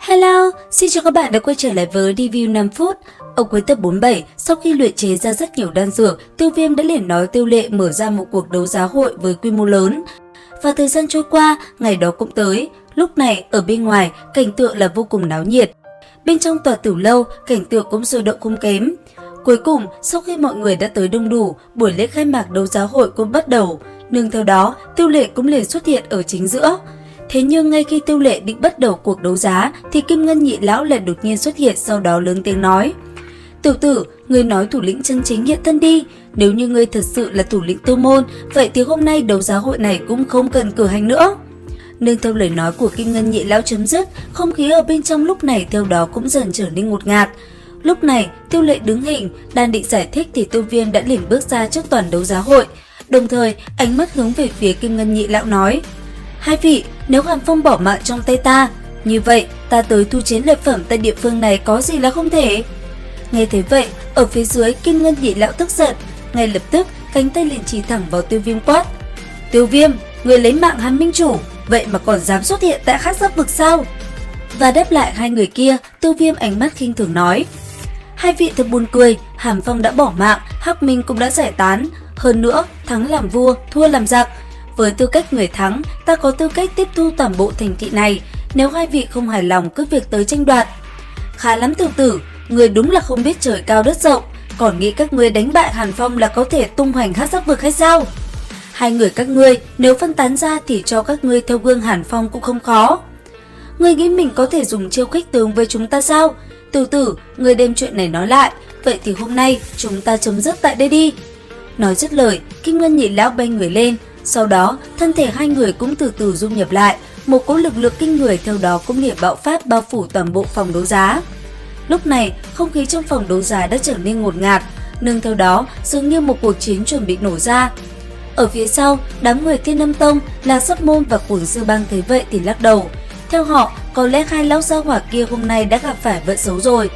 Hello, xin chào các bạn đã quay trở lại với review 5 phút. Ở cuối tập 47, sau khi luyện chế ra rất nhiều đan dược, Tiêu Viêm đã liền nói Tiêu Lệ mở ra một cuộc đấu giá hội với quy mô lớn. Và thời gian trôi qua, ngày đó cũng tới. Lúc này, ở bên ngoài, cảnh tượng là vô cùng náo nhiệt. Bên trong tòa tiểu lâu, cảnh tượng cũng sôi động không kém. Cuối cùng, sau khi mọi người đã tới đông đủ, buổi lễ khai mạc đấu giá hội cũng bắt đầu. Nương theo đó, Tiêu Lệ cũng liền xuất hiện ở chính giữa. Thế nhưng ngay khi Tiêu Lệ định bắt đầu cuộc đấu giá thì Kim Ngân nhị lão lại đột nhiên xuất hiện, sau đó lớn tiếng nói: "Tiểu tử, ngươi nói thủ lĩnh chân chính hiện thân đi, nếu như ngươi thật sự là thủ lĩnh Tiêu môn, vậy thì hôm nay đấu giá hội này cũng không cần cử hành nữa." Nương theo lời nói của Kim Ngân nhị lão chấm dứt, không khí ở bên trong lúc này theo đó cũng dần trở nên ngột ngạt. Lúc này, Tiêu Lệ đứng hình, đang định giải thích thì Tiêu Viêm đã liền bước ra trước toàn đấu giá hội, đồng thời ánh mắt hướng về phía Kim Ngân nhị lão nói: "Hai vị, nếu Hàn Phong bỏ mạng trong tay ta, như vậy ta tới thu chiến lợi phẩm tại địa phương này có gì là không thể." Nghe thấy vậy, ở phía dưới Kim Ngân nhị lão tức giận, ngay lập tức cánh tay liền chỉ thẳng vào Tiêu Viêm quát: "Tiêu Viêm, người lấy mạng Hàn minh chủ, vậy mà còn dám xuất hiện tại Hắc Giáp vực sao?" Và đáp lại hai người kia, Tiêu Viêm ánh mắt khinh thường nói: "Hai vị thật buồn cười, Hàn Phong đã bỏ mạng, Hắc Minh cũng đã giải tán, hơn nữa thắng làm vua, thua làm giặc. Với tư cách người thắng, ta có tư cách tiếp thu toàn bộ thành thị này, nếu hai vị không hài lòng cứ việc tới tranh đoạt." "Khá lắm tiểu tử, người đúng là không biết trời cao đất rộng, còn nghĩ các ngươi đánh bại Hàn Phong là có thể tung hoành Hắc Giáp vực hay sao? Hai người các ngươi nếu phân tán ra thì cho các ngươi theo gương Hàn Phong cũng không khó. Ngươi nghĩ mình có thể dùng chiêu khích tướng với chúng ta sao? Tiểu tử, ngươi đem chuyện này nói lại, vậy thì hôm nay chúng ta chấm dứt tại đây đi." Nói dứt lời, Kim Ngân nhị lão bay người lên, sau đó thân thể hai người cũng từ từ dung nhập lại, một cỗ lực lượng kinh người theo đó cũng liền bạo phát bao phủ toàn bộ phòng đấu giá. Lúc này, không khí trong phòng đấu giá đã trở nên ngột ngạt, nương theo đó dường như một cuộc chiến chuẩn bị nổ ra. Ở phía sau, đám người Thiên Âm Tông, Lạc Sắt Môn và Cuồng Sư Bang thấy vậy thì lắc đầu. Theo họ, có lẽ hai lão gia hỏa kia hôm nay đã gặp phải vận xấu rồi.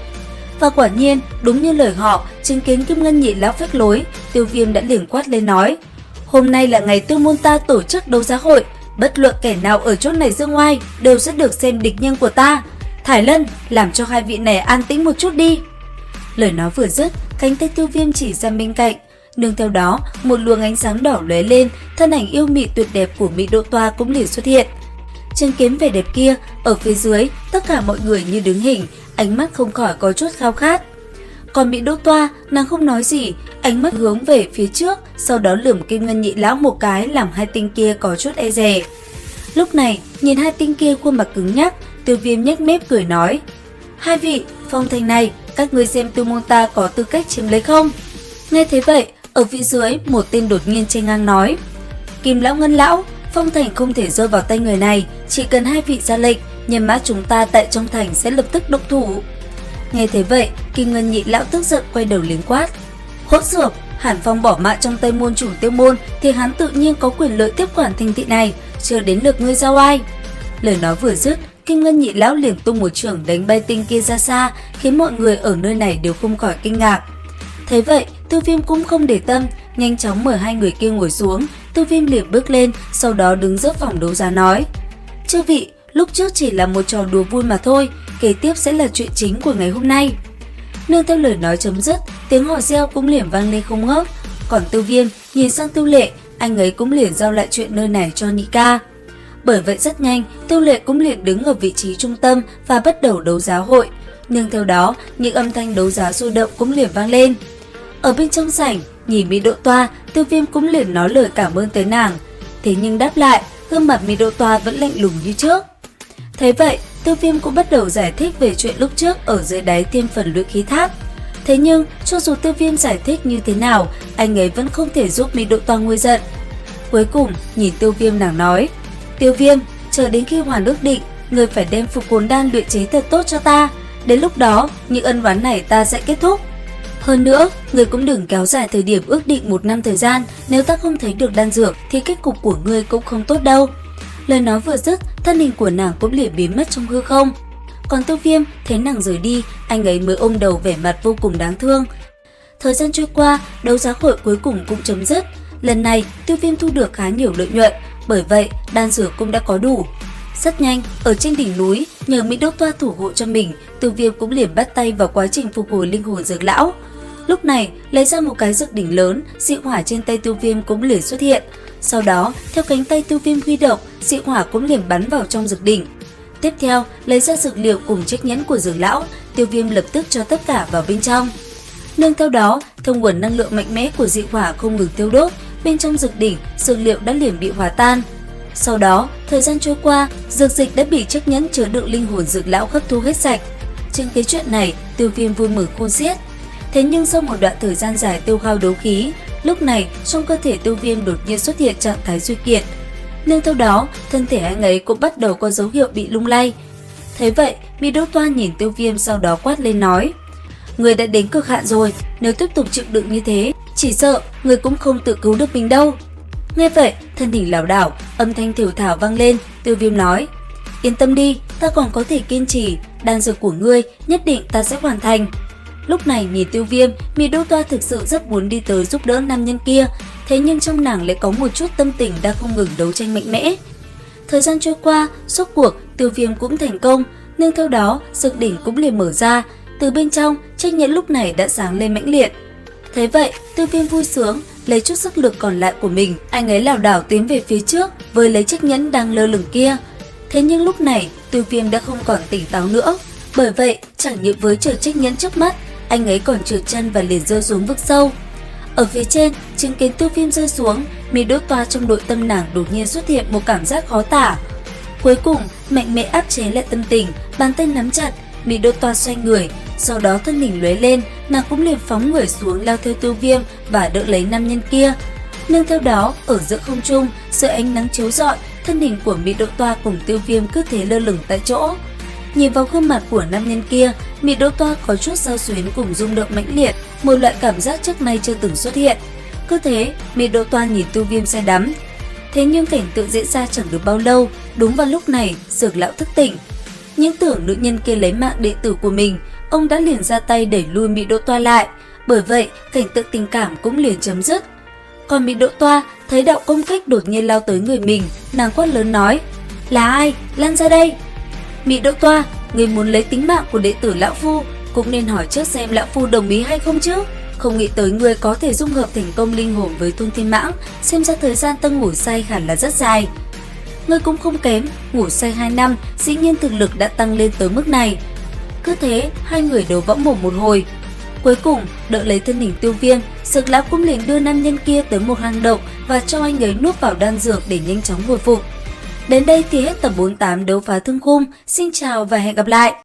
Và quả nhiên, đúng như lời họ, chứng kiến Kim Ngân nhị lão phách lối, Tiêu Viêm đã liền quát lên nói: "Hôm nay là ngày Tiêu môn ta tổ chức đấu giá hội, bất luận kẻ nào ở chỗ này dương oai đều sẽ được xem địch nhân của ta. Thải Lân, làm cho hai vị này an tĩnh một chút đi." Lời nói vừa dứt, cánh tay Tiêu Viêm chỉ ra bên cạnh, nương theo đó một luồng ánh sáng đỏ lóe lên, thân ảnh yêu mị tuyệt đẹp của Mỹ Đỗ Toa cũng liền xuất hiện. Chứng kiến vẻ đẹp kia, ở phía dưới tất cả mọi người như đứng hình, ánh mắt không khỏi có chút khao khát. Còn Mỹ Đỗ Toa, nàng không nói gì, ánh mắt hướng về phía trước, sau đó lườm Kim Ngân nhị lão một cái làm hai tinh kia có chút e dè. Lúc này, nhìn hai tinh kia khuôn mặt cứng nhắc, Tiêu Viêm nhếch mép cười nói: "Hai vị, phong thành này, các ngươi xem Tiêu môn ta có tư cách chiếm lấy không?" Nghe thấy vậy, ở phía dưới một tên đột nhiên chênh ngang nói: "Kim lão, Ngân lão, phong thành không thể rơi vào tay người này, chỉ cần hai vị ra lệnh, nhân mã chúng ta tại trong thành sẽ lập tức động thủ." Nghe thấy vậy, Kim Ngân nhị lão tức giận quay đầu liền quát: "Hỗn xược, Hàn Phong bỏ mạng trong tay môn chủ Tiêu môn thì hắn tự nhiên có quyền lợi tiếp quản thành thị này, chưa đến lượt ngươi giao ai." Lời nói vừa dứt, Kim Ngân nhị lão liền tung một chưởng đánh bay tinh kia ra xa, khiến mọi người ở nơi này đều không khỏi kinh ngạc. Thấy vậy, Tiêu Viêm cũng không để tâm, nhanh chóng mời hai người kia ngồi xuống. Tiêu Viêm liền bước lên, sau đó đứng giữa phòng đấu giá nói: "Chư vị, lúc trước chỉ là một trò đùa vui mà thôi, kế tiếp sẽ là chuyện chính của ngày hôm nay." Nương theo lời nói chấm dứt, tiếng hò reo cũng liền vang lên không ngớt. Còn Tiêu Viêm nhìn sang Tiêu Lệ, anh ấy cũng liền giao lại chuyện nơi này cho nhị ca. Bởi vậy rất nhanh, Tiêu Lệ cũng liền đứng ở vị trí trung tâm và bắt đầu đấu giá hội. Nương theo đó, những âm thanh đấu giá sôi động cũng liền vang lên. Ở bên trong sảnh, nhìn Mỹ Đỗ Toa, Tiêu Viêm cũng liền nói lời cảm ơn tới nàng. Thế nhưng đáp lại, gương mặt Mỹ Đỗ Toa vẫn lạnh lùng như trước. Thấy vậy, Tiêu Viêm cũng bắt đầu giải thích về chuyện lúc trước ở dưới đáy Thiên Phần luyện khí tháp. Thế nhưng, cho dù Tiêu Viêm giải thích như thế nào, anh ấy vẫn không thể giúp Mỹ Đỗ Toa nguôi giận. Cuối cùng, nhìn Tiêu Viêm nàng nói: "Tiêu Viêm, chờ đến khi hoàn ước định, người phải đem phục hồn đan luyện chế thật tốt cho ta. Đến lúc đó, những ân oán này ta sẽ kết thúc. Hơn nữa, người cũng đừng kéo dài thời điểm ước định 1 năm thời gian, nếu ta không thấy được đan dược thì kết cục của ngươi cũng không tốt đâu." Lời nói vừa dứt, thân hình của nàng cũng liền biến mất trong hư không. Còn Tiêu Viêm thấy nàng rời đi, anh ấy mới ôm đầu vẻ mặt vô cùng đáng thương. Thời gian trôi qua, đấu giá hội cuối cùng cũng chấm dứt. Lần này, Tiêu Viêm thu được khá nhiều lợi nhuận, bởi vậy đan dược cũng đã có đủ. Rất nhanh, ở trên đỉnh núi, nhờ Mỹ Đỗ Toa thủ hộ cho mình, Tiêu Viêm cũng liền bắt tay vào quá trình phục hồi linh hồn dược lão. Lúc này, lấy ra một cái dược đỉnh lớn, dị hỏa trên tay Tiêu Viêm cũng liền xuất hiện. Sau đó, theo cánh tay Tiêu Viêm huy động, dị hỏa cũng liền bắn vào trong dược đỉnh. Tiếp theo, lấy ra dược liệu cùng chiếc nhẫn của dược lão, Tiêu Viêm lập tức cho tất cả vào bên trong. Nương theo đó, thông nguồn năng lượng mạnh mẽ của dị hỏa không ngừng tiêu đốt, bên trong dược đỉnh, dược liệu đã liền bị hòa tan. Sau đó, thời gian trôi qua, dược dịch đã bị chiếc nhẫn chứa đựng linh hồn dược lão hấp thu hết sạch. Trên cái chuyện này, Tiêu Viêm vui mừng khôn xiết. Thế nhưng sau một đoạn thời gian dài tiêu hao đấu khí, lúc này trong cơ thể Tiêu Viêm đột nhiên xuất hiện trạng thái suy kiệt. Nương theo đó, thân thể anh ấy cũng bắt đầu có dấu hiệu bị lung lay. Thế vậy, Mỹ Đỗ Toa nhìn Tiêu Viêm sau đó quát lên nói: "Người đã đến cực hạn rồi, nếu tiếp tục chịu đựng như thế, chỉ sợ người cũng không tự cứu được mình đâu." Nghe vậy, thân hình lảo đảo, âm thanh thều thào vang lên, Tiêu Viêm nói: "Yên tâm đi, ta còn có thể kiên trì, đan dược của ngươi nhất định ta sẽ hoàn thành." Lúc này nhìn Tiêu Viêm, Mỹ Đỗ Toa thực sự rất muốn đi tới giúp đỡ nam nhân kia, thế nhưng trong nàng lại có một chút tâm tình đang không ngừng đấu tranh mạnh mẽ. Thời gian trôi qua, rốt cuộc Tiêu Viêm cũng thành công, nhưng theo đó dược đỉnh cũng liền mở ra, từ bên trong chiếc nhẫn lúc này đã sáng lên mãnh liệt. Thế vậy, Tiêu Viêm vui sướng, lấy chút sức lực còn lại của mình, anh ấy lảo đảo tiến về phía trước với lấy chiếc nhẫn đang lơ lửng kia. Thế nhưng lúc này, Tiêu Viêm đã không còn tỉnh táo nữa, bởi vậy chẳng những với trượt chiếc nhẫn trước mắt, anh ấy còn trượt chân và liền rơi xuống vực sâu. Ở phía trên, chứng kiến Tiêu Viêm rơi xuống, Mỹ Đỗ Toa trong nội tâm nàng đột nhiên xuất hiện một cảm giác khó tả. Cuối cùng, mạnh mẽ áp chế lại tâm tình, bàn tay nắm chặt, Mỹ Đỗ Toa xoay người, sau đó thân hình lóe lên, nàng cũng liền phóng người xuống lao theo Tiêu Viêm và đỡ lấy nam nhân kia. Nương theo đó, ở giữa không trung, dưới ánh nắng chiếu rọi, thân hình của Mỹ Đỗ Toa cùng Tiêu Viêm cứ thế lơ lửng tại chỗ. Nhìn vào gương mặt của nam nhân kia, Mỹ Đỗ Toa có chút xao xuyến cùng rung động mãnh liệt, một loại cảm giác trước nay chưa từng xuất hiện. Cứ thế, Mỹ Đỗ Toa nhìn Tiêu Viêm say đắm. Thế nhưng cảnh tượng diễn ra chẳng được bao lâu, đúng vào lúc này, dược lão thức tỉnh. Những tưởng nữ nhân kia lấy mạng đệ tử của mình, ông đã liền ra tay đẩy lui Mỹ Đỗ Toa lại, bởi vậy cảnh tượng tình cảm cũng liền chấm dứt. Còn Mỹ Đỗ Toa thấy đạo công kích đột nhiên lao tới người mình, nàng quát lớn nói: "Là ai? Lan ra đây!" "Mỹ Đỗ Toa, người muốn lấy tính mạng của đệ tử lão phu, cũng nên hỏi trước xem lão phu đồng ý hay không chứ. Không nghĩ tới người có thể dung hợp thành công linh hồn với Thôn Thiên Mãng, xem ra thời gian ta ngủ say hẳn là rất dài. Ngươi cũng không kém, ngủ say 2 năm, dĩ nhiên thực lực đã tăng lên tới mức này." Cứ thế, hai người đấu võng mồm một hồi. Cuối cùng, đỡ lấy thân hình Tiêu Viêm, dược lão cũng liền đưa nam nhân kia tới một hang động và cho anh ấy nuốt vào đan dược để nhanh chóng hồi phục. Đến đây thì hết tập 48 đấu phá thương khung. Xin chào và hẹn gặp lại!